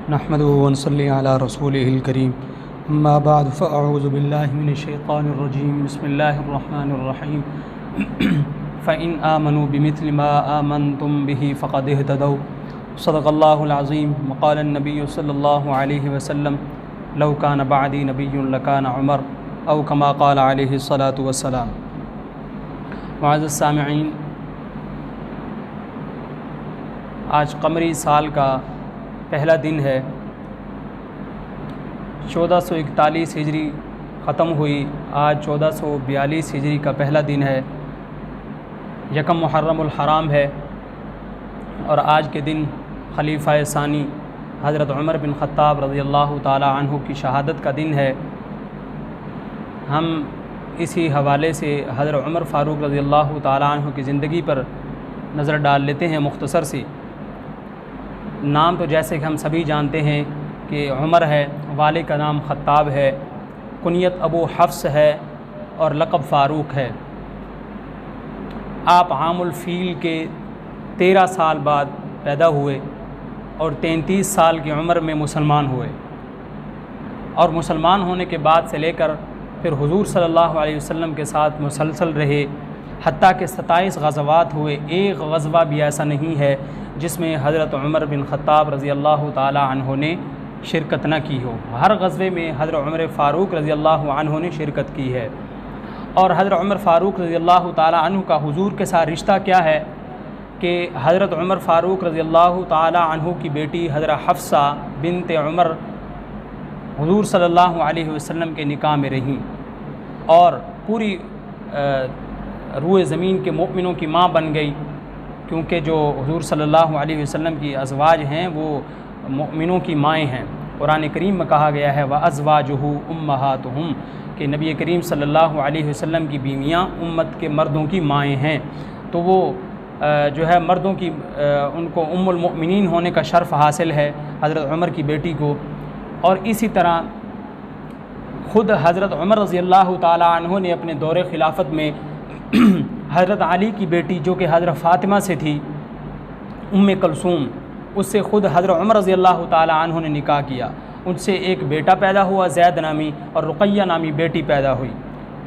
नहमदुहु व नसल्ली अला रसूलिहिल करीम। अम्मा बाद फ़अऊज़ु बिल्लाहि मिनश्शैतानिर रजीम। बिस्मिल्लाहिर रहमानिर रहीम। फ़इन आमनू बिमिस्लि मा आमनतुम बिही फ़क़द इहतदौ। सदक़ल्लाहुल अज़ीम। व क़ाल अन्नबिय्यु सल्लल्लाहु अलैहि वसल्लम लौ कान बअदी नबिय्युन लकान उमर औ कमा क़ाल अलैहि सलातु वस्सलाम। मुअज़्ज़ज़ सामिईन, आज क़मरी साल का पहला दिन है। 1441 हिजरी ख़त्म हुई, आज 1442 हिजरी का पहला दिन है। यकम मुहर्रमुल हराम है और आज के दिन खलीफ़ा सानी हज़रत उमर बिन ख़त्ताब रज़ियल्लाहु ताला अन्हु की शहादत का दिन है। हम इसी हवाले से हज़रत उमर फ़ारूक रज़ियल्लाहु ताला अन्हु की ज़िंदगी पर नज़र डाल लेते हैं मुख्तसर सी। नाम तो जैसे कि हम सभी जानते हैं कि उमर है, वालिद का नाम ख़त्ताब है, कुनियत अबू हफ्स है और लक़ब फ़ारूक है। आप आमुल फ़ील के 13 साल बाद पैदा हुए और 33 साल की उम्र में मुसलमान हुए और मुसलमान होने के बाद से लेकर फिर हुज़ूर सल्लल्लाहु अलैहि वसल्लम के साथ मुसलसल रहे, हत्ता के 27 ग़ज़वात हुए। एक ग़ज़वा भी ऐसा नहीं है जिसमें हज़रत उमर बिन ख़त्ताब रज़ियल्लाहु ताला अन्हु ने शिरकत न की हो। हर ग़ज़वे में हज़रत उमर फ़ारूक रज़ियल्लाहु अन्हु ने शिरकत की है। और हज़रत उमर फ़ारूक रज़ियल्लाहु ताला अन्हु का हुज़ूर के साथ रिश्ता क्या है कि हज़रत उमर फ़ारूक रज़ियल्लाहु ताला अन्हु की बेटी हज़रत हफ्सा बिन्त उमर हुज़ूर सल्लल्लाहु अलैहि वसल्लम के निकाह में रहीं और पूरी रूए ज़मीन के मोमिनों की माँ बन गई, क्योंकि जो हुज़ूर सल्लल्लाहु अलैहि वसल्लम की अज़वाज हैं वो मोमिनों की माएँ हैं। कुरान करीम में कहा गया है व अज़वाजुहु उम्महातुहुम, कि नबी करीम सल्लल्लाहु अलैहि वसल्लम की बीवियाँ उम्मत के मर्दों की माएँ हैं। तो वो जो है मर्दों की उनको उम्मुल मोमिनीन होने का शर्फ़ हासिल है हज़रत उमर की बेटी को। और इसी तरह ख़ुद हज़रत उमर रज़ियल्लाहु ताला अन्हु ने अपने दौरे ख़िलाफ़त में हज़रत अली की बेटी जो कि हज़रत फ़ातिमा से थी, उम्मे कलसूम, उससे ख़ुद हज़रत उमर रज़ियल्लाहु ताला अन्हु ने निकाह किया। उनसे एक बेटा पैदा हुआ ज़ैद नामी और रुक़ैया नामी बेटी पैदा हुई।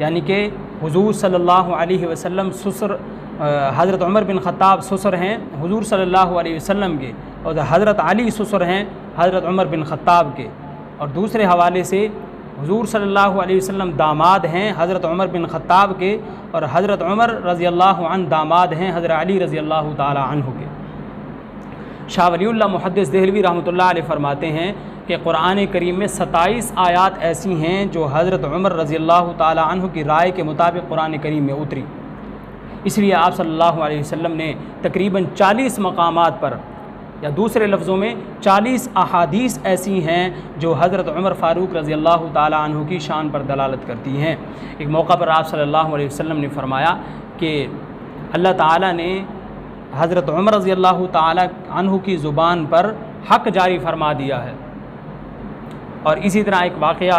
यानी कि हुज़ूर सल्लल्लाहु अलैहि वसल्लम ससुर हज़रत उमर बिन ख़त्ताब ससुर हैं हुज़ूर सल्लल्लाहु अलैहि वसल्लम के, और हज़रत अली ससुर हैं हज़रत उमर बिन ख़त्ताब के। और दूसरे हवाले से हुज़ूर सल्लल्लाहु अलैहि वसल्लम दामाद हैं हज़रत उमर बिन ख़त्ताब के, और हज़रत उमर रज़ियल्लाहु अन्हु दामाद हैं हज़रत अली रज़ियल्लाहु ताला अन्हु के। शाह वलीउल्लाह मुहद्दिस देहलवी रहमतुल्लाह अलैह फरमाते हैं कि कुरान करीम में 27 आयात ऐसी हैं जो हज़रत उमर रज़ियल्लाहु ताला अन्हु की राय के मुताबिक कुरान करीम में उतरी। इसलिए आप सल्लल्लाहु अलैहि वसल्लम ने तकरीबन 40 मकामात पर, या दूसरे लफ्ज़ों में 40 अहादीस ऐसी हैं जो हज़रत उमर फ़ारूक रज़ियल्लाहु ताला अन्हु की शान पर दलालत करती हैं। एक मौका पर आप सल्लल्लाहु अलैहि वसल्लम ने फरमाया कि अल्लाह ताला ने हज़रत उमर रज़ियल्लाहु ताला अन्हु की ज़ुबान पर हक़ जारी फरमा दिया है। और इसी तरह एक वाक़या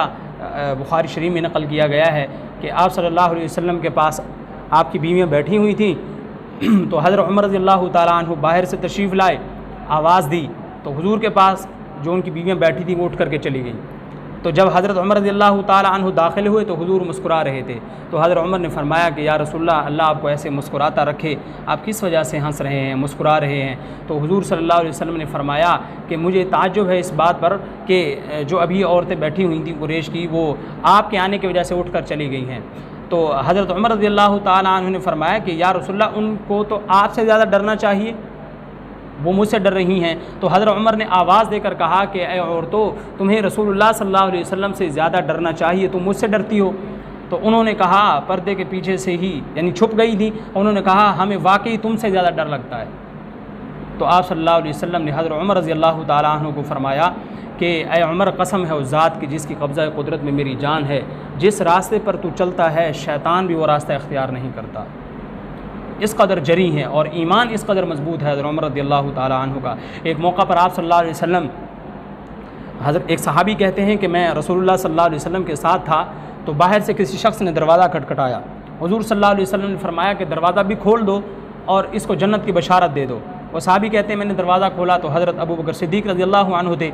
बुखारी शरीफ में नक़ल किया गया है कि आप सल्लल्लाहु अलैहि वसल्लम के पास आपकी बीवियाँ बैठी हुई थीं, तो हज़रत उमर रज़ियल्लाहु ताला अन्हु बाहर से तशरीफ़ लाए, आवाज़ दी तो हुज़ूर के पास जो उनकी बीवियाँ बैठी थी वो उठ करके चली गई। तो जब हज़रत उमर रज़ियल्लाहु ताला अन्हु दाखिल हुए तो हुज़ूर मुस्कुरा रहे थे। तो हज़रत उमर ने फरमाया कि या रसूलल्लाह, अल्लाह आपको ऐसे मुस्कुराता रखे, आप किस वजह से हंस रहे हैं, मुस्कुरा रहे हैं। तो हुज़ूर सल्लल्लाहु अलैहि वसल्लम ने फरमाया कि मुझे ताज्जुब है इस बात पर कि जो अभी औरतें बैठी हुई थीं कुरैश की, वो आपके आने की वजह से उठ कर चली गई हैं। तो हज़रत उमर रज़ियल्लाहु ताला अन्हु ने फरमाया कि या रसूलल्लाह, उनको तो आपसे ज़्यादा डरना चाहिए, वो मुझसे डर रही हैं। तो हज़रत उमर ने आवाज़ देकर कहा कि ऐ औरतों, तुम्हें रसूलुल्लाह सल्लल्लाहु अलैहि वसल्लम से ज़्यादा डरना चाहिए, तुम मुझसे डरती हो। तो उन्होंने कहा, पर्दे के पीछे से ही यानी छुप गई थी, उन्होंने कहा हमें वाकई तुमसे ज़्यादा डर लगता है। तो आप सल्लल्लाहु अलैहि वसल्लम ने हज़रत उमर रज़ियल्लाहु ताला अन्हु को फरमाया कि ऐ उमर, कसम है उस ज़ात की जिसकी कब्ज़ा कुदरत में मेरी जान है, जिस रास्ते पर तू चलता है शैतान भी वो रास्ता इख्तियार नहीं करता। इस कदर जरी हैं और ईमान इस कदर मजबूत है हज़रत उमर रज़ियल्लाहु ताला अन्हु का। एक मौका पर आप सल्लल्लाहु अलैहि वसल्लम, हज़रत एक सहाबी कहते हैं कि मैं रसूलुल्लाह सल्लल्लाहु अलैहि वसल्लम के साथ था, तो बाहर से किसी शख्स ने दरवाज़ा खटखटाया। हुज़ूर सल्लल्लाहु अलैहि वसल्लम ने फरमाया कि दरवाज़ा भी खोल दो और इसको जन्नत की बशारत दे दो। वो सहाबी कहते हैं मैंने दरवाज़ा खोला तो हज़रत अबू बकर सिद्दीक़ रज़ियल्लाहु अन्हु थे।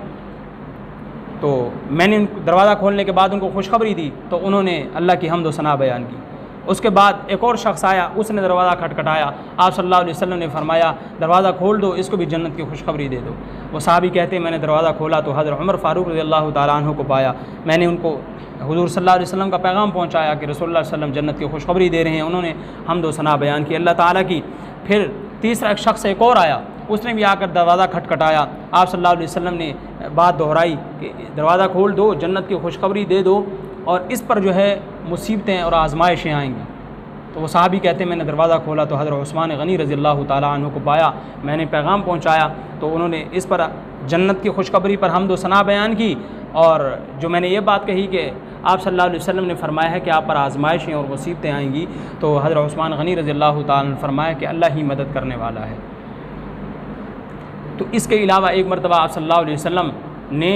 तो मैंने दरवाज़ा खोलने के बाद उनको खुशखबरी दी तो उन्होंने अल्लाह की हम्द व सना बयान की। उसके बाद एक और शख्स आया, उसने दरवाज़ा खटखटाया। आप सल्लल्लाहु अलैहि वसल्लम ने फरमाया दरवाज़ा खोल दो, इसको भी जन्नत की खुशखबरी दे दो। वो साहबी कहते हैं मैंने दरवाज़ा खोला तो हज़रत उमर फ़ारूक रज़ियल्लाहु ताला अन्हु को पाया। मैंने उनको हुज़ूर सल्लल्लाहु अलैहि वसल्लम का पैगाम पहुँचाया कि रसूलुल्लाह सल्लल्लाहु अलैहि वसल्लम जन्नत की खुशखबरी दे रहे हैं। उन्होंने हम्द व सना बयान की अल्लाह ताला की। फिर तीसरा एक शख्स एक और आया, उसने भी आकर दरवाज़ा खटखटाया। आप सल्लल्लाहु अलैहि वसल्लम ने बात दोहराई कि दरवाज़ा खोल दो, जन्नत की खुशखबरी दे दो और इस पर जो है मुसीबतें और आजमाइशें आएंगी। तो वो साहबी कहते हैं मैंने दरवाज़ा खोला तो हज़रत उस्मान गनी रज़ियल्लाहु ताला अन्हु को पाया। मैंने पैगाम पहुँचाया तो उन्होंने इस पर जन्नत की खुशखबरी पर हम्द व सना बयान की। और जो मैंने ये बात कही कि आप सल्लल्लाहु अलैहि वसल्लम ने फरमाया है कि आप पर आजमाइशें और मुसीबतें आएंगी, तो हज़रत उस्मान गनी रज़ियल्लाहु ताला ने फरमाया कि अल्लाह ही मदद करने वाला है। तो इसके अलावा एक मरतबा आप सल्लल्लाहु अलैहि वसल्लम ने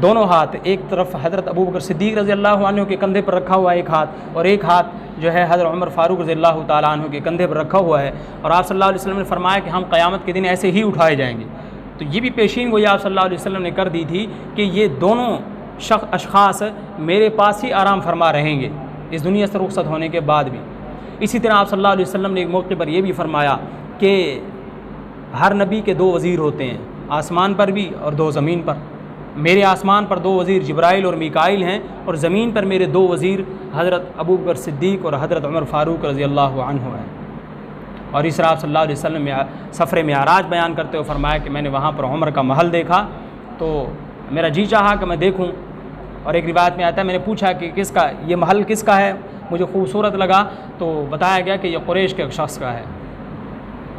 दोनों हाथ, एक तरफ हज़रत अबू बकर सिद्दीक़ रज़ियल्लाहु अन्हु के कंधे पर रखा हुआ एक हाथ और एक हाथ जो है हज़रत उमर फ़ारूक रज़ियल्लाहु ताला अन्हु के कंधे पर रखा हुआ है। और आप सल्लल्लाहु अलैहि वसल्लम ने फरमाया कि हम क़यामत के दिन ऐसे ही उठाए जाएंगे। तो ये भी पेशीन गोई आप सल्लल्लाहु अलैहि वसल्लम ने कर दी थी कि ये दोनों अशख़ास मेरे पास ही आराम फरमा रहेंगे इस दुनिया से रुखसत होने के बाद भी। इसी तरह आप सल्लल्लाहु अलैहि वसल्लम ने एक मौके पर यह भी फरमाया कि हर नबी के दो वज़ीर होते हैं, आसमान पर भी और दो ज़मीन पर। मेरे आसमान पर दो वज़ीर जिब्राइल और मीकाइल हैं और ज़मीन पर मेरे दो वज़ीर हज़रत अबू बकर सिद्दीक़ और हज़रत उमर फ़ारूक रज़ियल्लाहु अन्हु हैं। और इस तरह आप सल्लल्लाहु अलैहि वसल्लम में सफ़र मिअराज बयान करते हुए फरमाया कि मैंने वहाँ पर उमर का महल देखा तो मेरा जी चाहा कि मैं देखूँ। और एक रिवायत में आता है मैंने पूछा कि किसका ये महल किसका है, मुझे खूबसूरत लगा तो बताया गया कि यह कुरैश के एक शख्स का है।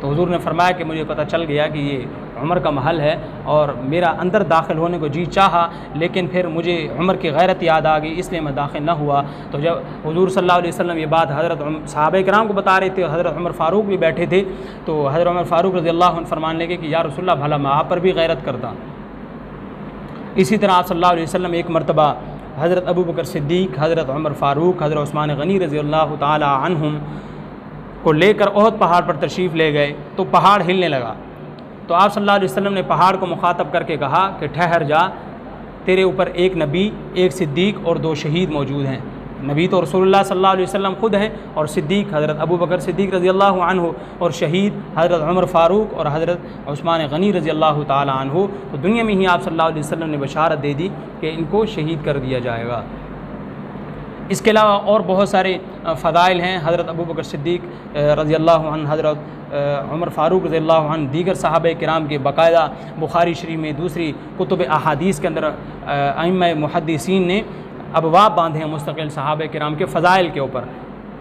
तो हुज़ूर ने फरमाया कि मुझे पता चल गया कि ये उमर का महल है और मेरा अंदर दाखिल होने को जी चाहा, लेकिन फिर मुझे उमर की गैरत याद आ गई इसलिए मैं दाखिल न हुआ। तो जब हुज़ूर सल्लल्लाहु अलैहि वसल्लम ये बात हज़रत सहाबा किराम को बता रहे थे, हज़रत उमर फ़ारूक भी बैठे थे, तो हज़रत उमर फ़ारूक रज़ियल्लाहु अन्हु फरमाने लगे कि या रसूलल्लाह भला मैं आप पर भी गैरत करता। इसी तरह आप सल्लल्लाहु अलैहि वसल्लम एक मरतबा हज़रत अबू बकर सिद्दीक़, हज़रत उमर फ़ारूक, हज़रत उस्मान गनी रज़ियल्लाहु ताला अन्हुम को लेकर ओहद पहाड़ पर तशरीफ़ ले गए तो पहाड़ हिलने लगा। तो आप सल्लल्लाहु अलैहि वसल्लम ने पहाड़ को मुखातब करके कहा कि ठहर जा, तेरे ऊपर एक नबी, एक सिद्दीक़ और दो शहीद मौजूद हैं। नबी तो रसूलुल्लाह सल्लल्लाहु अलैहि वसल्लम ख़ुद हैं और सिद्दीक़ हज़रत अबू बकर सिद्दीक़ रज़ियल्लाहु अन्हु और शहीद हज़रत उमर फ़ारूक और हज़रत उस्मान गनी रज़ियल्लाहु ताला अन्हु। तो दुनिया में ही आप सल्लल्लाहु अलैहि वसल्लम ने बशारत दे दी कि इनको शहीद कर दिया जाएगा। इसके अलावा और बहुत सारे फ़दाइल हैं। हज़रत अबू बकर सिद्दीक़ रज़ियल्लाहु अन्हु, हज़रत उमर फ़ारूक रज़ियल्लाहु अन्हु, दीगर सहाबा किराम के बाकायदा बुखारी शरीफ में दूसरी कुतुब अहादीस के अंदर अइम्मा मुहद्दिसीन ने अबवाब बांधे हैं मुस्तकिल सहाबा किराम के फ़दाइल के ऊपर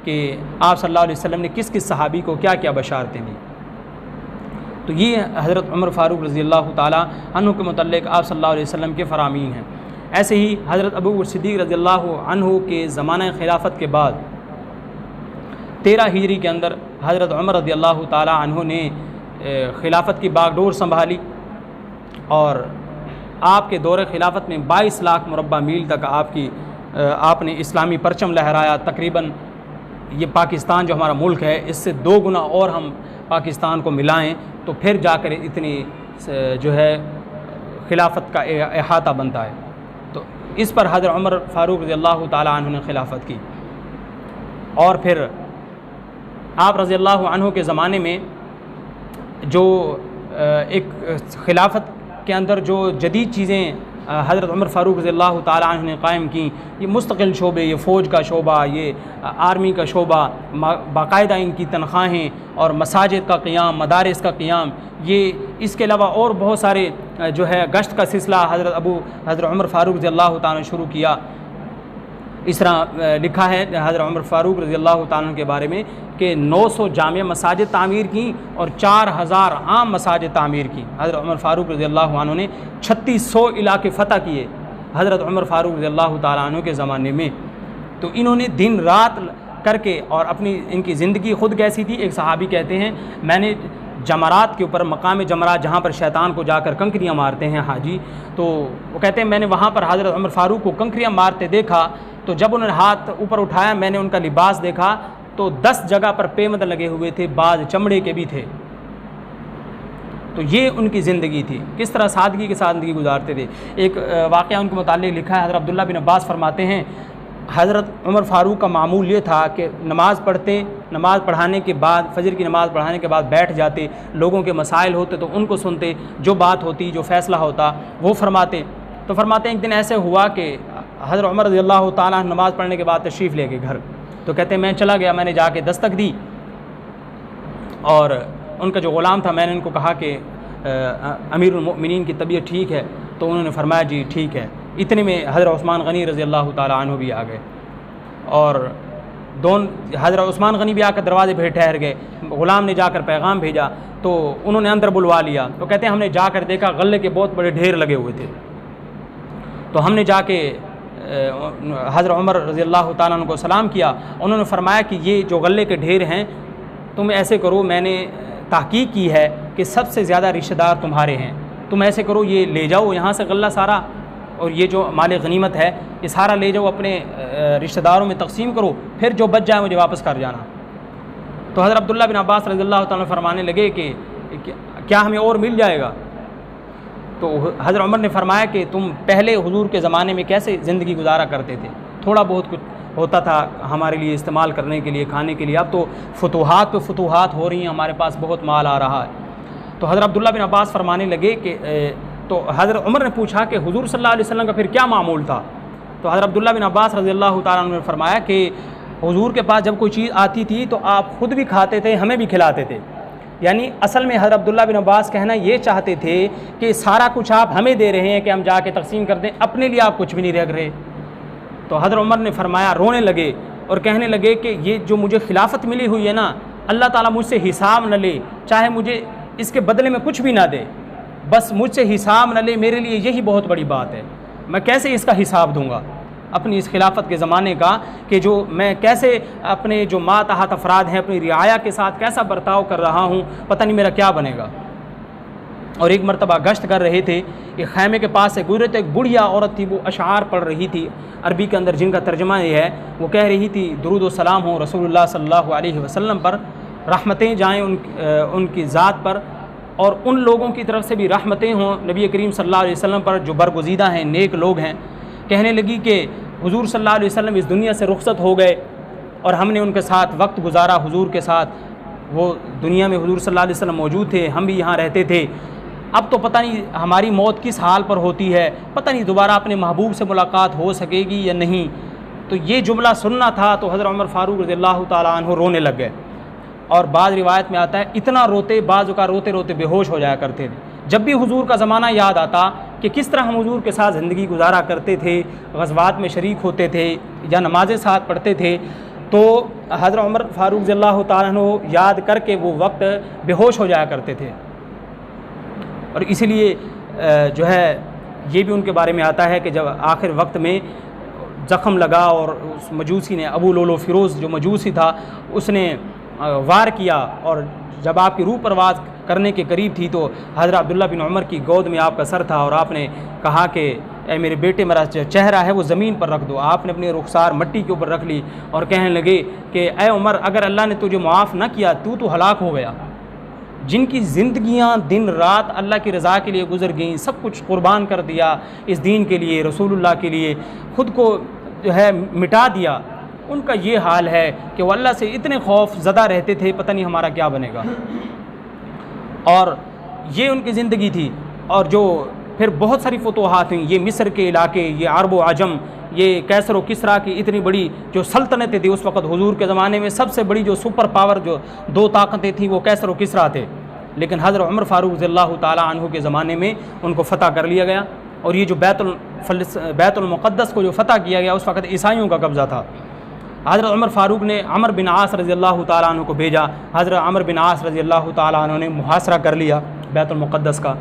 कि आप सल्लल्लाहु अलैहि वसल्लम ने किस किस सहाबी को क्या क्या बशारतें दी। तो ये हज़रत उमर फ़ारूक रज़ियल्लाहु ताला अन्हु के मुतल्लिक़ आप सल्लल्लाहु अलैहि वसल्लम के फ़रामीन हैं। ऐसे ही हज़रत अबू बकर सिद्दीक़ रज़ियल्लाहु अन्हु के ज़माना खिलाफत के बाद 13 हिजरी के अंदर हज़रत उमर रज़ियल्लाहु ताला अन्हु ने खिलाफत की बागडोर संभाली और आपके दौरे खिलाफत में 22 लाख मुरब्बा मील तक आपने इस्लामी परचम लहराया। तकरीबन ये पाकिस्तान जो हमारा मुल्क है इससे 2 गुना और हम पाकिस्तान को मिलाएं तो फिर जाकर इतनी जो है खिलाफत का अहाता बनता है। तो इस पर हज़रत उमर फ़ारूक रज़ियल्लाहु ताला अन्हु ने खिलाफत की। और फिर आप रज़ियल्लाहु अन्हु के ज़माने में जो एक खिलाफत के अंदर जो जदीद चीज़ें हज़रत उमर फ़ारूक रज़ियल्लाहु ताला अन्हु ने कायम की, ये मुस्तकिल शोबे, ये फ़ौज का शोबा, ये आर्मी का शोबा, बाकायदा इनकी तनख्वाहें और मसाजिद का क़ियाम, मदारिस का क़ियाम, ये इसके अलावा और बहुत सारे जो है गश्त का सिलसिला हज़रत उमर फ़ारूक रज़ियल्लाहु ताला ने शुरू किया। इस तरह लिखा है हज़रत उमर फ़ारूक रज़ियल्लाहु ताला के बारे में कि 900 जामिया मसाजिद तामीर की और 4000 आम मसाजिद तामीर की। हज़रत उमर फ़ारूक रज़ियल्लाहु अन्हु ने 3600 इलाके फ़तह किए हज़रत उमर फ़ारूक रज़ियल्लाहु ताला अन्हु के ज़माने में। तो इन्होंने दिन रात करके और अपनी इनकी ज़िंदगी ख़ुद कैसी थी, एक सहाबी कहते हैं मैंने जमरात के ऊपर, मकाम जमरात जहाँ पर शैतान को जाकर कंकरियाँ मारते हैं हाजी, तो वो कहते हैं मैंने वहाँ पर हज़रत उमर फ़ारूक को कंकरियाँ मारते देखा। तो जब उन्होंने हाथ ऊपर उठाया मैंने उनका लिबास देखा तो 10 जगह पर पेमद लगे हुए थे, बाज चमड़े के भी थे। तो ये उनकी ज़िंदगी थी, किस तरह सादगी के साथ ज़िंदगी गुजारते थे। एक वाक़या उनके मुताल्लिक़ लिखा है, हज़रत अब्दुल्लाह बिन अब्बास फरमाते हैं हज़रत उमर फ़ारूक का मामूल ये था कि नमाज़ पढ़ते, नमाज़ पढ़ाने के बाद, फ़जर की नमाज़ पढ़ाने के बाद बैठ जाते, लोगों के मसाइल होते तो उनको सुनते, जो बात होती, जो फ़ैसला होता वो फरमाते। तो फरमाते हैं एक दिन ऐसे हुआ कि हज़रत उमर रज़ियल्लाहु ताला नमाज़ पढ़ने के बाद तशरीफ़ ले गए घर। तो कहते हैं मैं चला गया, मैंने जाके दस्तक दी और उनका जो ग़ुलाम था मैंने उनको कहा कि अमीरुल मोमिनीन की तबीयत ठीक है? तो उन्होंने फरमाया जी ठीक है। इतने में हज़रत उस्मान गनी रज़ियल्लाहु ताला अन्हु भी आ गए और हज़रत उस्मान गनी भी आकर दरवाज़े पे ठहर गए। ग़ुलाम ने जाकर पैगाम भेजा तो उन्होंने अंदर बुलवा लिया। तो कहते हैं हमने जाकर देखा गले के बहुत बड़े ढेर लगे हुए थे। तो हमने जाके हज़रत उमर रज़ियल्लाहु ताला अन्हु को सलाम किया। उन्होंने फरमाया कि ये जो गले के ढेर हैं, तुम ऐसे करो, मैंने तहकीक की है कि सबसे ज़्यादा रिश्तेदार तुम्हारे हैं, तुम ऐसे करो ये ले जाओ यहाँ से गल्ला सारा, और ये जो माल गनीमत है ये सारा ले जाओ, अपने रिश्तेदारों में तकसीम करो, फिर जो बच जाए मुझे वापस कर जाना। तो हज़रत अब्दुल्लाह बिन अब्बास रज़ियल्लाहु ताला फरमाने लगे कि क्या हमें और मिल जाएगा? तो हज़रत उमर ने फरमाया कि तुम पहले हुजूर के ज़माने में कैसे ज़िंदगी गुजारा करते थे, थोड़ा बहुत कुछ होता था हमारे लिए इस्तेमाल करने के लिए, खाने के लिए, अब तो फतूहात पे फतूहात हो रही हैं, हमारे पास बहुत माल आ रहा है। तो हज़रत अब्दुल्लाह बिन अब्बास फरमाने लगे कि तो हज़रत उमर ने पूछा कि हुजूर सल्लल्लाहु अलैहि वसल्लम का फिर क्या मामूल था? तो हज़रत अब्दुल्लाह बिन अब्बास रज़ियल्लाहु ताला अन्हु ने फरमाया कि हुजूर के पास जब कोई चीज़ आती थी तो आप ख़ुद भी खाते थे, हमें भी खिलाते थे। यानी असल में हज़रत अब्दुल्लाह बिन अब्बास कहना ये चाहते थे कि सारा कुछ आप हमें दे रहे हैं कि हम जाके तकसीम कर दें, अपने लिए आप कुछ भी नहीं रख रहे। तो हज़रत उमर ने फरमाया, रोने लगे और कहने लगे कि ये जो मुझे खिलाफत मिली हुई है ना, अल्लाह ताला मुझसे हिसाब न ले, चाहे मुझे इसके बदले में कुछ भी ना दे, बस मुझसे हिसाब न ले, मेरे लिए यही बहुत बड़ी बात है। मैं कैसे इसका हिसाब दूंगा अपनी इस खिलाफत के ज़माने का, कि जो मैं कैसे अपने जो मातहत अफराद हैं अपनी रियाया के साथ कैसा बर्ताव कर रहा हूँ, पता नहीं मेरा क्या बनेगा। और एक मरतबा गश्त कर रहे थे, एक खैमे के पास से गुजरे तो एक बुढ़िया औरत थी, वो अशार पढ़ रही थी अरबी के अंदर, जिनका तर्जमा ये है, वो कह रही थी दुरूद व सलाम हो रसूलुल्लाह सल्लल्लाहु अलैहि वसल्लम पर, रहमतें जाएँ उनकी ज़ात पर, और उन लोगों की तरफ से भी रहमतें हों नबी करीम सल्लल्लाहु अलैहि वसल्लम पर जो बरगुज़ीदा हैं, नेक लोग हैं। कहने लगी कि हुजूर सल्लल्लाहु अलैहि वसल्लम इस दुनिया से रुखसत हो गए और हमने उनके साथ वक्त गुजारा, हुजूर के साथ, वो दुनिया में हुजूर सल्लल्लाहु अलैहि वसल्लम मौजूद थे, हम भी यहाँ रहते थे। अब तो पता नहीं हमारी मौत किस हाल पर होती है, पता नहीं दोबारा अपने महबूब से मुलाकात हो सकेगी या नहीं। तो ये जुमला सुनना था तो हज़रत उमर फ़ारूक रज़ियल्लाहु ताला अन्हु रोने लग गए। और बाद रिवायत में आता है इतना रोते, बाज़ का रोते रोते बेहोश हो जाया करते थे। जब भी हुजूर का ज़माना याद आता कि किस तरह हम हुजूर के साथ ज़िंदगी गुजारा करते थे, ग़ज़वात में शरीक होते थे या नमाज़ें साथ पढ़ते थे, तो हज़रत उमर फ़ारूक रज़ियल्लाहु ताला अन्हु याद करके वो वक्त बेहोश हो जाया करते थे। और इसीलिए जो है ये भी उनके बारे में आता है कि जब आखिर वक्त में ज़ख़म लगा और उस मजूसी ने, अबू लोलो फ़िरोज़ जो मजूसी था, उसने वार किया, और जब आपकी रूह परवाज़ करने के करीब थी तो हज़रत अब्दुल्लाह बिन उमर की गोद में आपका सर था और आपने कहा कि ए मेरे बेटे, मेरा चेहरा है वो ज़मीन पर रख दो। आपने अपनी रुखसार मट्टी के ऊपर रख ली और कहने लगे कि ए उमर, अगर अल्लाह ने तुझे मुआफ़ न किया तो हलाक हो गया। जिनकी ज़िंदगियाँ दिन रात अल्लाह की रज़ा के लिए गुजर गईं, सब कुछ कुर्बान कर दिया इस दीन के लिए, रसूलुल्लाह के लिए, ख़ुद को जो है मिटा दिया, उनका ये हाल है कि वो अल्लाह से इतने खौफ ज़दा रहते थे, पता नहीं हमारा क्या बनेगा। और ये उनकी ज़िंदगी थी। और जो फिर बहुत सारी फतूहात हुई, ये मिस्र के इलाके, ये अरब व अजम, ये कैसर व किसरा की इतनी बड़ी जो सल्तनतें थी उस वक़्त हुजूर के ज़माने में, सबसे बड़ी जो सुपर पावर, जो दो ताकतें थीं, वो कैसर व किसरा थे। लेकिन हज़रत उमर फ़ारूक रज़ियल्लाहु ताला अन्हु के ज़माने में उनको फ़तह कर लिया गया। और ये जो बैतुल मुक़द्दस को जो फ़तह किया गया, उस वक़्त ईसाइयों का कब्ज़ा था। हज़रत उमर फ़ारूक ने अमर बिन आस रज़ियल्लाहु ताला अन्हु को भेजा। हज़रत अमर बिन आस रज़ियल्लाहु ताला अन्हु ने मुहासरा कर लिया बैतुल मुक़द्दस का।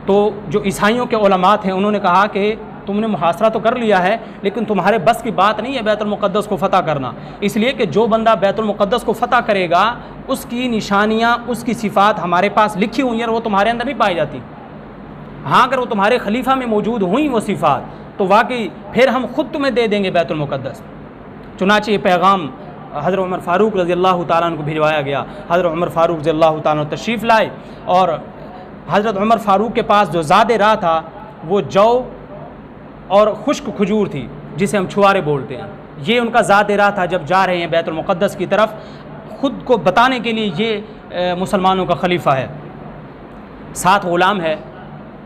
तो जो ईसाइयों के उलमा थे उन्होंने कहा कि तुमने मुहासरा तो कर लिया है, लेकिन तुम्हारे बस की बात नहीं है बैतुल मुक़द्दस को फ़तह करना, इसलिए कि जो बंदा बैतुल मुक़द्दस को फ़तह करेगा उसकी निशानियाँ, उसकी सिफ़ात हमारे पास लिखी हुई हैं और वो तुम्हारे अंदर नहीं पाई जाती। हाँ, अगर वो तुम्हारे खलीफा में मौजूद हुई वो सिफ़ात, तो वाकई फिर हम ख़ुद तुम्हें दे देंगे बैतुल मुक़द्दस। चुनांचे ये पैगाम हज़रत उमर फ़ारूक रज़ियल्लाहु ताला अन्हु को भिजवाया गया। हज़रत उमर फ़ारूक रज़ियल्लाहु ताला अन्हु तशरीफ़ लाए और हज़रत उमर फ़ारूक के पास जो ज़ादे राह था वो जौ और खुश्क खजूर थी, जिसे हम छुआरे बोलते हैं। ये उनका ज़ादे राह था जब जा रहे हैं बैतुल मुक़द्दस की तरफ, ख़ुद को बताने के लिए ये मुसलमानों का खलीफा है, 7 ग़ुलाम है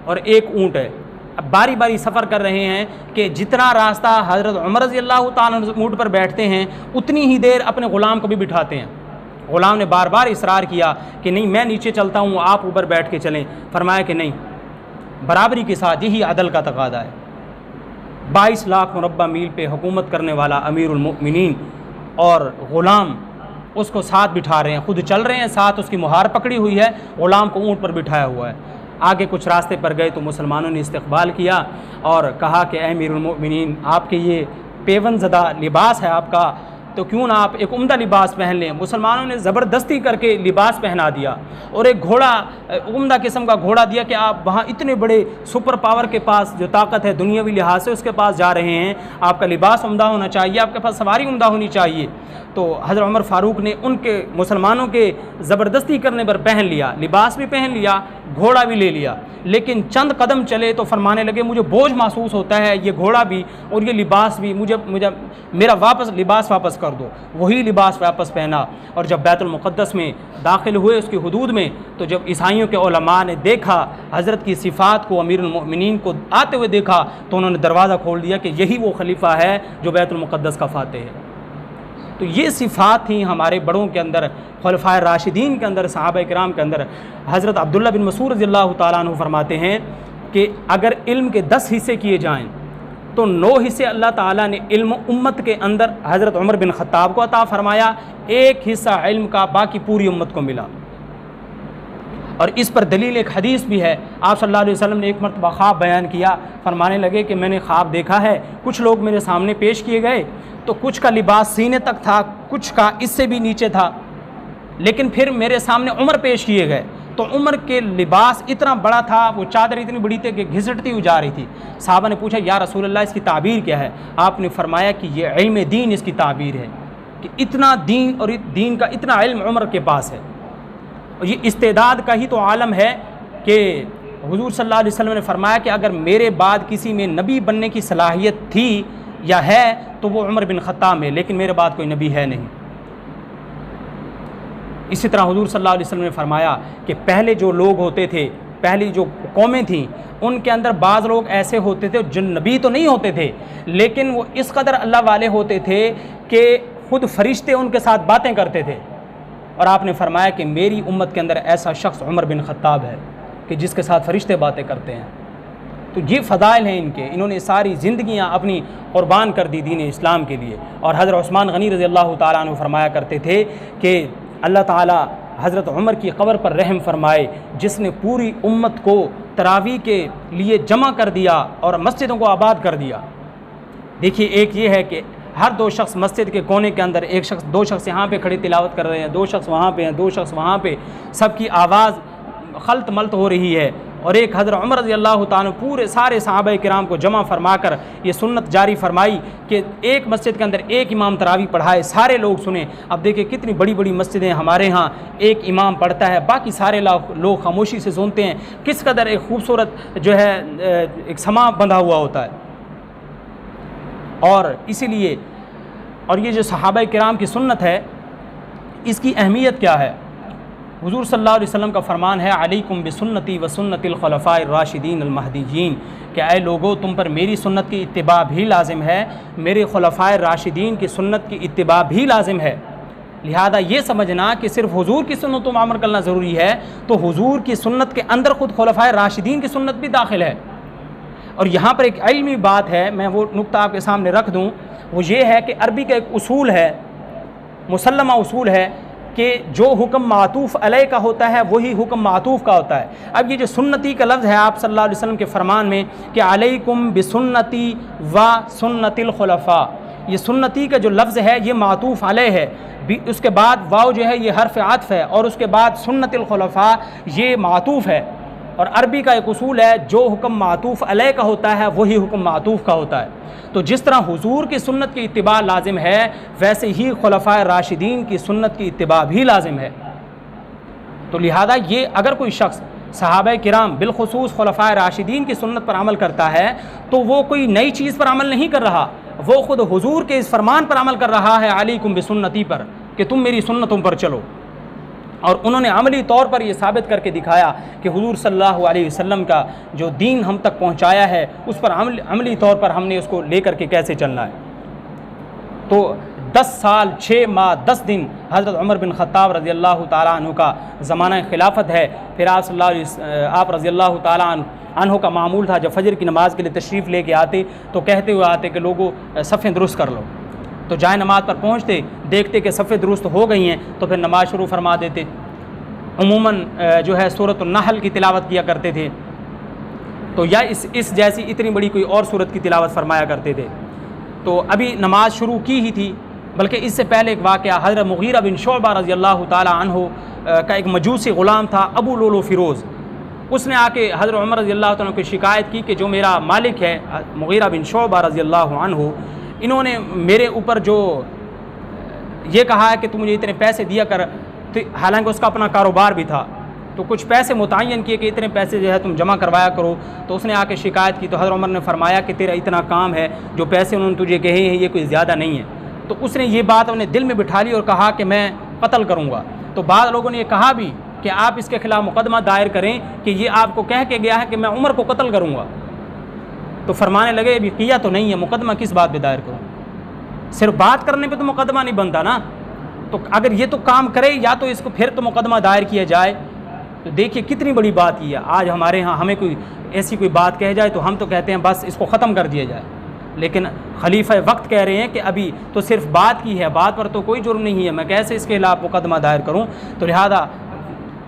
और 1 ऊँट है। अब बारी बारी सफ़र कर रहे हैं कि जितना रास्ता हज़रत उमर रज़ी अल्लाह ताला अन्हु ऊँट पर बैठते हैं उतनी ही देर अपने ग़ुलाम को भी बिठाते हैं। ग़ुलाम ने बार बार इसरार किया कि नहीं, मैं नीचे चलता हूँ, आप ऊपर बैठ के चलें। फरमाया कि नहीं, बराबरी के साथ, यही अदल का तकादा है। 22 लाख मुरब्बा मील पे हुकूमत करने वाला अमीरुल मोमिनीन और ग़ुलाम उसको साथ बिठा रहे हैं, ख़ुद चल रहे हैं, साथ उसकी मुहार पकड़ी हुई है, ग़ुलाम को ऊँट पर बिठाया हुआ है। आगे कुछ रास्ते पर गए तो मुसलमानों ने इस्तक़बाल किया और कहा कि अमीरुल मोमिनीन, आपके ये पेवन ज़दा लिबास है आपका, तो क्यों ना आप एक उम्दा लिबास पहन लें। मुसलमानों ने ज़बरदस्ती करके लिबास पहना दिया और एक घोड़ा, उम्दा किस्म का घोड़ा दिया कि आप वहाँ इतने बड़े सुपर पावर के पास जो ताकत है दुनियावी लिहाज से उसके पास जा रहे हैं, आपका लिबास उम्दा होना चाहिए, आपके पास सवारी उम्दा होनी चाहिए। तो हज़रत उमर फ़ारूक ने उनके मुसलमानों के ज़बरदस्ती करने पर पहन लिया, लिबास भी पहन लिया, घोड़ा भी ले लिया। लेकिन चंद कदम चले तो फरमाने लगे, मुझे बोझ महसूस होता है, ये घोड़ा भी और ये लिबास भी, मुझे मेरा लिबास वापस कर दो। वही लिबास वापस पहना और जब बैतुल मुक़द्दस में दाखिल हुए उसकी हुदूद में, तो जब ईसाइयों के उलमा ने देखा हज़रत की सिफ़ात को, अमीरुल मोमिनीन को आते हुए देखा, तो उन्होंने दरवाज़ा खोल दिया कि यही वो खलीफा है जो बैतुल मुक़द्दस का फ़ातिह है। तो ये सिफ़ात थी हमारे बड़ों के अंदर, खुलफ़ाए राशिदीन के अंदर, सहाबा किराम के अंदर। हज़रत अब्दुल्ला बिन मसूद रज़ियल्लाहु ताला अन्हु फरमाते हैं कि अगर इल्म के 10 हिस्से किए जाएँ तो 9 हिस्से अल्लाह ताला ने इल्म उम्मत के अंदर हज़रत उमर बिन ख़त्ताब को अता फ़रमाया, 1 हिस्सा इल्म का बाकी पूरी उम्मत को मिला। और इस पर दलील एक हदीस भी है। आप सल्लल्लाहु अलैहि वसल्लम ने एक मरतबा ख्वाब बयान किया, फरमाने लगे कि मैंने ख्वाब देखा है, कुछ लोग मेरे सामने पेश किए गए तो कुछ का लिबास सीने तक था, कुछ का इससे भी नीचे था, लेकिन फिर मेरे सामने उमर पेश किए गए तो उमर के लिबास इतना बड़ा था, वो चादर इतनी बड़ी थी कि घिसटती हुई जा रही थी। साहबा ने पूछा, या रसूल अल्लाह इसकी ताबीर क्या है? आपने फरमाया कि ये इल्म दीन इसकी ताबीर है, कि इतना दीन और दीन का इतना इल्म उमर के पास है। और ये इस्तेदाद का ही तो आलम है कि हुज़ूर सल्लल्लाहु अलैहि वसल्लम ने फरमाया कि अगर मेरे बाद किसी में नबी बनने की सलाहियत थी या है तो वो उमर बिन ख़त्ताब में, लेकिन मेरे बाद कोई नबी है नहीं। इसी तरह हुज़ूर सल्लल्लाहु अलैहि वसल्लम ने फरमाया कि पहले जो लोग होते थे, पहली जो कौमें थीं, उनके अंदर बाज़ लोग ऐसे होते थे जो नबी तो नहीं होते थे, लेकिन वो इस कदर अल्लाह वाले होते थे कि ख़ुद फरिश्ते उनके साथ बातें करते थे। और आपने फरमाया कि मेरी उम्मत के अंदर ऐसा शख्स उमर बिन ख़त्ताब है कि जिसके साथ फरिश्ते बातें करते हैं। तो ये फ़दाइल हैं इनके, इन्होंने सारी ज़िंदगियाँ अपनी क़ुरबान कर दी दीन इस्लाम के लिए। और हज़रत उस्मान गनी रज़ी अल्लाह ताला अन्हु फरमाया करते थे कि अल्लाह ताला हज़रत उमर की क़ब्र पर रहम फरमाए, जिसने पूरी उम्मत को तरावी के लिए जमा कर दिया और मस्जिदों को आबाद कर दिया। देखिए, एक ये है कि हर 2 शख्स मस्जिद के कोने के अंदर, 2 शख्स यहाँ पे खड़े तिलावत कर रहे हैं, 2 शख्स वहाँ पे हैं, 2 शख्स वहाँ पे, सबकी आवाज़ खल्त मल्त हो रही है। और एक हज़रत उमर रज़ी अल्लाह ताला पूरे सारे सहाबा किराम को जमा फरमाकर ये सुन्नत जारी फरमाई कि एक मस्जिद के अंदर एक इमाम तरावी पढ़ाए, सारे लोग सुने। अब देखिए कितनी बड़ी बड़ी मस्जिदें हमारे यहाँ, एक इमाम पढ़ता है, बाकी सारे लोग खामोशी से सुनते हैं। किस कदर एक खूबसूरत जो है एक समा बंधा हुआ होता है। और इसीलिए ये जो सहाबा किराम की सुन्नत है, इसकी अहमियत क्या है? हुज़ूर सल्लल्लाहु अलैहि वसल्लम का फरमान है, अलैकुम बिसुन्नती व सुन्नतिल खुलफ़ाए राशिदीन अल महदीयीन, कि ऐ लोगो तुम पर मेरी सुन्नत की इत्तिबा भी लाजिम है, मेरे खुलफ़ाए राशिदीन की सुन्नत की इत्तिबा भी लाजिम है। लिहाजा ये समझना कि सिर्फ हुज़ूर की सुन्नतों में अमल करना ज़रूरी है, तो हुज़ूर की सुन्नत के अंदर ख़ुद खुलफ़ाए राशिदीन की सुन्नत भी दाखिल है। और यहाँ पर एक इल्मी बात है, मैं वो नुक्ता आपके सामने रख दूँ, वो ये है कि अरबी का एक उसूल है, मुसल्लमा उसूल है कि जो हुक्म मातूफ़ अलैह का होता है वही हुक्म मातूफ़ का होता है। अब ये जो सुन्नती का लफ्ज़ है आप सल्लल्लाहु अलैहि वसल्लम के फ़रमान में कि अलैकुम बिसुन्नती व सुन्नतिल खुलफ़ा, ये सुन्नती का जो लफ्ज़ है ये मातूफ़ अलैह है, उसके बाद वाव जो है ये हर्फ़ आत्फ़ है, और उसके बाद सुन्नतिल खुलफ़ा ये मातूफ़ है। और अरबी का एक उसूल है, जो हुक्म मातूफ़ अलैह का होता है वही हुक्म मातूफ़ का होता है। तो जिस तरह हुजूर की सुन्नत की इत्तिबा लाजिम है, वैसे ही खुलफ़ाए राशिदीन की सुन्नत की इत्तिबा भी लाजिम है। तो लिहाजा ये अगर कोई शख्स सहाबा किराम बिलखुसूस खुलफाए राशिदीन की सुन्नत पर अमल करता है तो वो कोई नई चीज़ पर अमल नहीं कर रहा, वो ख़ुद हुजूर के इस फरमान पर अमल कर रहा है अलैकुम बिसुन्नती पर, कि तुम मेरी सुन्नतों पर चलो। और उन्होंने अमली तौर पर यह साबित करके दिखाया कि हुजूर सल्लल्लाहु अलैहि वसल्लम का जो दीन हम तक पहुँचाया है उस पर अमली तौर पर हमने उसको लेकर के कैसे चलना है। तो 10 साल 6 माह 10 दिन हज़रत उमर बिन ख़त्ताब रज़ी अल्लाह ताला अन्हु का ज़माना खिलाफत है। फिर आप रज़ी अल्लाह ताला अन्हु का मामूल था जब फजर की नमाज़ के लिए तशरीफ़ लेके आते तो कहते हुए आते कि लोगों सफ़ें दुरुस्त कर लो, तो जाए नमाज़ पर पहुँचते देखते कि सफ़ें दुरुस्त हो गई हैं तो फिर नमाज़ शुरू फरमा देते। उमूमन जो है सूरत अन-नहल की तिलावत किया करते थे, तो या इस जैसी इतनी बड़ी कोई और सूरत की तिलावत फरमाया करते थे। तो अभी नमाज शुरू की ही थी, बल्कि इससे पहले एक वाक़या हज़रत मुग़ीरा बिन शुअबा रज़ी अल्लाह ताला अन्हु का एक मजूसी ग़ुलाम था अबू लुलु फ़िरोज़, उसने आके हज़रत उमर रज़ी अल्लाह ताला को शिकायत की कि जो मेरा मालिक है मुग़ीरा बिन शुअबा रज़ी अल्लाह अन्हु, इन्होंने मेरे ऊपर जो ये कहा है कि तू मुझे इतने पैसे दिया कर, तो हालांकि उसका अपना कारोबार भी था, तो कुछ पैसे मुतय्यन किए कि इतने पैसे जो है तुम जमा करवाया करो। तो उसने आके शिकायत की तो हज़रत उमर ने फरमाया कि तेरा इतना काम है, जो पैसे उन्होंने तुझे कहे हैं ये कोई ज़्यादा नहीं है। तो उसने ये बात अपने दिल में बिठा ली और कहा कि मैं कत्ल करूँगा। तो बाद लोगों ने ये कहा भी कि आप इसके ख़िलाफ़ मुकदमा दायर करें कि ये आपको कह के गया है कि मैं उमर को कत्ल करूँगा। तो फरमाने लगे अभी किया तो नहीं है, मुकदमा किस बात पे दायर करूँ, सिर्फ बात करने पे तो मुकदमा नहीं बनता ना। तो अगर ये तो काम करे या तो इसको फिर तो मुकदमा दायर किया जाए। तो देखिए कितनी बड़ी बात ये है। आज हमारे यहाँ हमें कोई ऐसी कोई बात कह जाए तो हम तो कहते हैं बस इसको ख़त्म कर दिया जाए, लेकिन खलीफा वक्त कह रहे हैं कि अभी तो सिर्फ बात की है, बात पर तो कोई जुर्म नहीं है, मैं कैसे इसके खिलाफ़ मुकदमा दायर करूँ। तो लिहाजा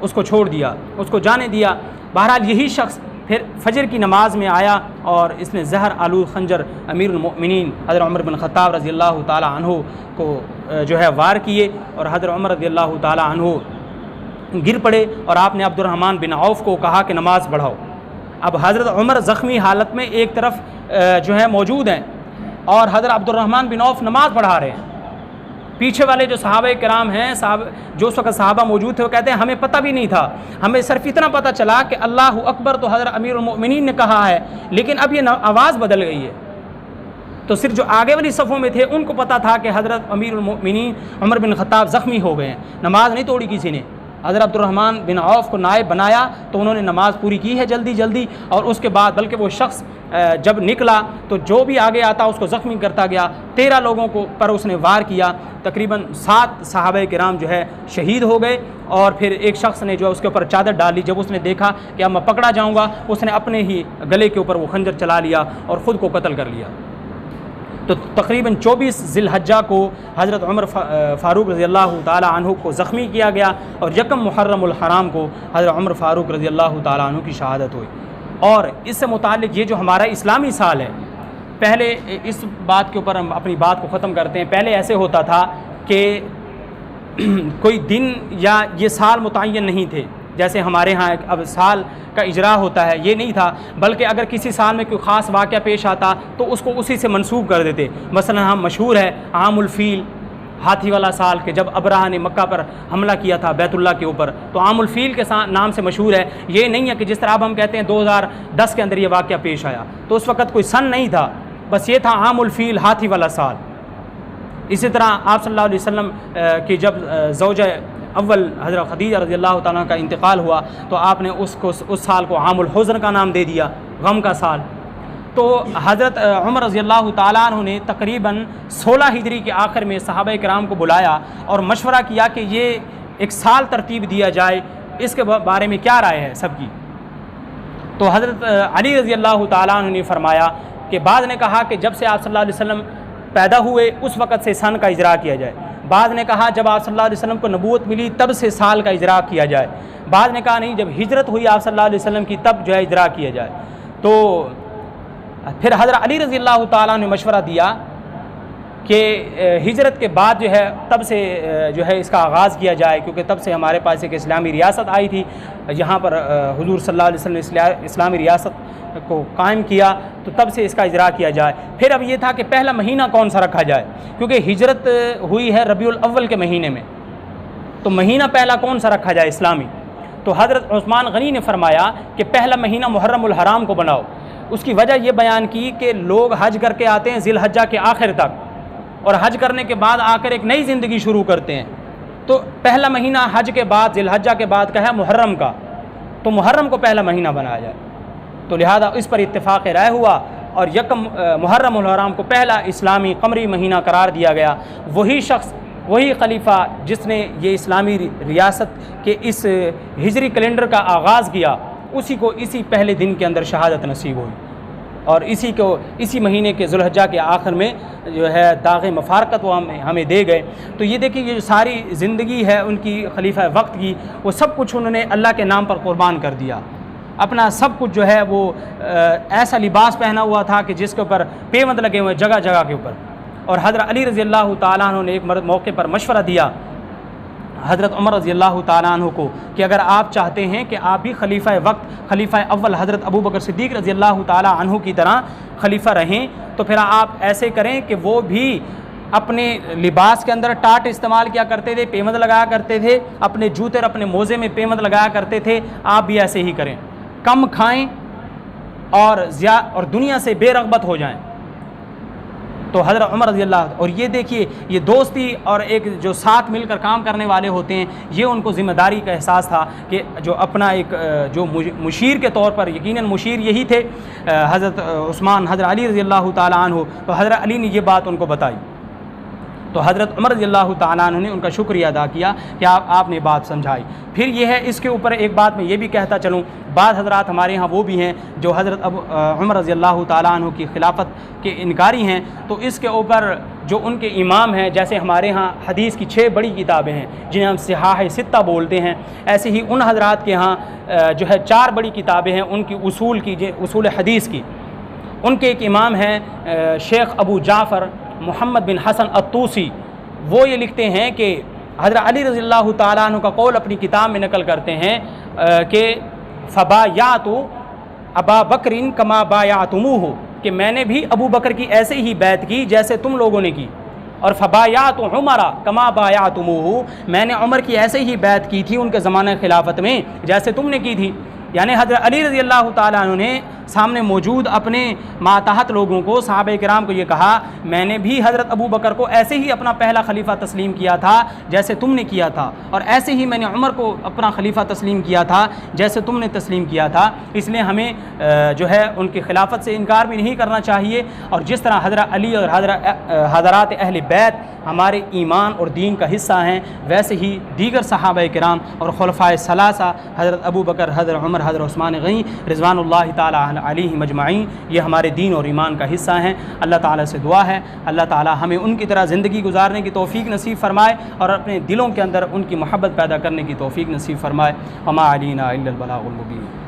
उसको छोड़ दिया, उसको जाने दिया। बहरहाल यही शख्स फिर फजर की नमाज में आया और इसने जहर आलूद खंजर अमीरुल मोमिनीन हज़रत उमर बिन ख़त्ताब रज़ी अल्लाह ताला अन्हु को जो है वार किए और हज़रत उमर रज़ी अल्लाह ताला अन्हु गिर पड़े और आपने अब्दुर्रहमान बिन औफ़ को कहा कि नमाज़ पढ़ाओ। अब हज़रत उमर ज़ख्मी हालत में एक तरफ जो है मौजूद हैं और हज़रत अब्दुर्रहमान बिन औफ़ नमाज़ पढ़ा रहे हैं। पीछे वाले जो सहाबा किराम हैं, जो उस वक्त सहाबा मौजूद थे, वो कहते हैं हमें पता भी नहीं था, हमें सिर्फ इतना पता चला कि अल्लाहु अकबर तो हज़रत अमीरुल मोमिनीन ने कहा है, लेकिन अब ये आवाज़ बदल गई है। तो सिर्फ जो आगे वाली सफ़ों में थे उनको पता था कि हज़रत अमीरुल मोमिनीन उमर बिन ख़त्ताब ज़ख्मी हो गए हैं। नमाज नहीं तोड़ी किसी ने। हज़रत अब्दुर्रहमान बिन औफ़ को नायब बनाया तो उन्होंने नमाज़ पूरी की है जल्दी जल्दी, और उसके बाद बल्कि वो शख्स जब निकला तो जो भी आगे आता उसको ज़ख्मी करता गया। 13 लोगों को पर उसने वार किया। तकरीबन 7 सहाबा किराम जो है शहीद हो गए और फिर एक शख्स ने जो है उसके ऊपर चादर डाली। जब उसने देखा कि अब मैं पकड़ा जाऊँगा, उसने अपने ही गले के ऊपर वो खंजर चला लिया और ख़ुद को कत्ल कर लिया। तो तकरीबन 24 ज़िलहज्जा को हज़रत उमर फ़ारूक रज़ी अल्लाह ताला अन्हु को ज़ख्मी किया गया और यकम मुहर्रमुल हराम को हज़रत उमर फ़ारूक रज़ी अल्लाह ताला अन्हु की शहादत हुई। और इससे मुताल्लिक़ ये जो हमारा इस्लामी साल है, पहले इस बात के ऊपर हम अपनी बात को ख़त्म करते हैं। पहले ऐसे होता था कि कोई दिन या ये साल मुतय्यन नहीं थे, जैसे हमारे यहाँ अब साल का इजरा होता है, ये नहीं था, बल्कि अगर किसी साल में कोई ख़ास वाक़या पेश आता तो उसको उसी से मंसूब कर देते। मसलन हम मशहूर है आमुल फ़ील, हाथी वाला साल के जब अबराह ने मक्का पर हमला किया था बैतुल्लाह के ऊपर, तो आमुल फ़ील के नाम से मशहूर है। ये नहीं है कि जिस तरह अब हम कहते हैं 2010 के अंदर ये वाक़या पेश आया, तो उस वक़्त कोई सन नहीं था, बस ये था आमुल फ़ील, हाथी वाला साल। इसी तरह आप सल्लल्लाहु अलैहि वसल्लम की जब ज़ौजा अव्वल हज़रत खदीजा रज़ी अल्लाह ताला का इंतकाल हुआ तो आपने उस साल को आमुल हुज़्न का नाम दे दिया, गम का साल। तो हज़रत उमर रज़ी अल्लाह ताला अन्हु ने तकरीबन 16 हिजरी के आखिर में सहाबा किराम को बुलाया और मशवरा किया कि ये एक साल तरतीब दिया जाए, इसके बारे में क्या राय है सबकी। तो हज़रत अली रज़ी अल्लाह ताला अन्हु ने फरमाया कि बाद ने कहा कि जब से आप सल्लल्लाहु अलैहि वसल्लम पैदा हुए उस वक़्त से सन का इजरा किया जाए। बाद ने कहा जब आप सल्लल्लाहु अलैहि वसल्लम को नबूवत मिली तब से साल का इजरा किया जाए। बाद ने कहा नहीं, जब हिजरत हुई आप सल्लल्लाहु अलैहि वसल्लम की तब जो है इजरा किया जाए। तो फिर हज़रत अली रज़ी अल्लाह ताला ने मशवरा दिया कि हिजरत के बाद जो है तब से जो है इसका आगाज़ किया जाए, क्योंकि तब से हमारे पास एक इस्लामी रियासत आई थी। यहाँ पर हुजूर सल्लल्लाहु अलैहि वसल्लम ने इस्लामी रियासत को कायम किया, तो तब से इसका इजरा किया जाए। फिर अब ये था कि पहला महीना कौन सा रखा जाए, क्योंकि हिजरत हुई है रबीउल अव्वल के महीने में, तो महीना पहला कौन सा रखा जाए इस्लामी। तो हज़रत उस्मान गनी ने फरमाया कि पहला महीना मुहर्रमुल हराम को बनाओ। उसकी वजह ये बयान की कि लोग हज करके आते हैं ज़िलहज्जा के आखिर तक, और हज करने के बाद आकर एक नई ज़िंदगी शुरू करते हैं। तो पहला महीना हज के बाद ज़िलहज्जा के बाद का है मुहर्रम का, तो मुहर्रम को पहला महीना बनाया जाए। तो लिहाजा इस पर इत्तेफाक राय हुआ और यकम मुहर्रमुल हराम को पहला इस्लामी कमरी महीना करार दिया गया। वही शख्स, वही खलीफा जिसने ये इस्लामी रियासत के इस हिजरी कैलेंडर का आगाज़ किया, उसी को इसी पहले दिन के अंदर शहादत नसीब हुई, और इसी महीने के ज़ुल्हज्जा के आखिर में जो है दाग़ मफ़ारक़त वो हमें दे गए। तो ये देखिए, ये जो सारी ज़िंदगी है उनकी खलीफा वक्त की, वो सब कुछ उन्होंने अल्लाह के नाम पर क़ुरबान कर दिया। अपना सब कुछ जो है वो ऐसा लिबास पहना हुआ था कि जिसके ऊपर पेवंद लगे हुए जगह जगह के ऊपर। और हज़रत अली रज़ी अल्लाह ताला अन्हु ने एक मौके पर मशवरा दिया हज़रत उमर रज़ी अल्लाह ताला अन्हु को कि अगर आप चाहते हैं कि आप भी खलीफा वक्त, खलीफा अव्वल हज़रत अबू बकर सिद्दीक़ रज़ी अल्लाह ताला अन्हु की तरह खलीफा रहें, तो फिर आप ऐसे करें कि वो भी अपने लिबास के अंदर टाट इस्तेमाल किया करते थे, पेवंद लगाया करते थे, अपने जूते और अपने मोज़े में पेवंद लगाया करते थे। आप भी ऐसे ही करें, कम खाएं और दुनिया से बेरग़बत हो जाएं। तो हज़रत उमर रज़ी अल्लाह, और ये देखिए, ये दोस्ती और एक जो साथ मिलकर काम करने वाले होते हैं, ये उनको ज़िम्मेदारी का एहसास था कि जो अपना एक जो मुशीर के तौर पर, यकीनन मुशीर यही थे हज़रत उस्मान, हज़रत अली रज़ी अल्लाह ताला अन्हु। तो हज़रत अली ने ये बात उनको बताई, तो हज़रत उमर रज़ी अल्लाह ताला अन्हु ने उनका शुक्रिया अदा किया कि आपने बात समझाई। फिर यह है, इसके ऊपर एक बात मैं ये भी कहता चलूँ, बाद हज़रात हमारे यहाँ वो भी हैं जो हज़रत उमर रज़ी अल्लाह ताला अन्हु की खिलाफत के इनकारी हैं। तो इसके ऊपर जो उनके इमाम हैं, जैसे हमारे यहाँ हदीस की 6 बड़ी किताबें हैं जिन्हें हम सिहाह सित्ता बोलते हैं, ऐसे ही उन हज़रात के यहाँ जो है 4 बड़ी किताबें हैं उनकी उसूल हदीस की। उनके एक इमाम हैं शेख अबू जाफ़र मोहम्मद बिन हसन अत्तूसी, वो ये लिखते हैं कि हज़रत अली रज़ी अल्लाह ताला अन्हु का कौल अपनी किताब में नकल करते हैं कि फ़बायातु अबा बकरिन कमा बायातुमूहु, कि मैंने भी अबू बकर की ऐसे ही बैत की जैसे तुम लोगों ने की, और फ़बायातु उमरा कमा बायातुमूहु, मैंने उमर की ऐसे ही बैत की थी उनके ज़माने खिलाफत में जैसे तुमने की थी। यानी हज़रत अली रज़ी अल्लाह ताला अन्हु ने सामने मौजूद अपने मातहत लोगों को, सहाबा किराम को ये कहा, मैंने भी हज़रत अबू बकर को ऐसे ही अपना पहला खलीफा तस्लीम किया था जैसे तुमने किया था, और ऐसे ही मैंने उमर को अपना खलीफा तस्लीम किया था जैसे तुमने तस्लीम किया था। इसलिए हमें जो है उनकी खिलाफत से इनकार भी नहीं करना चाहिए। और जिस तरह हज़रत अली और हज़रात अहले बैत हमारे ईमान और दीन का हिस्सा हैं, वैसे ही दीगर सहाबा किराम और खुलफाए सलासा हज़रत अबू बकर, हज़रत उमर, हज़रत उस्मान गनी रिज़वानुल्लाह ताला अलैहिम अजमाइन, ये हमारे दीन और ईमान का हिस्सा हैं। अल्लाह ताला से दुआ है अल्लाह ताला हमें उनकी तरह ज़िंदगी गुजारने की तौफ़ीक नसीब फ़रमाए और अपने दिलों के अंदर उनकी मोहब्बत पैदा करने की तौफ़ीक नसीब फ़रमाए। वमा अलैना इल्लल बलागुल मुबीन।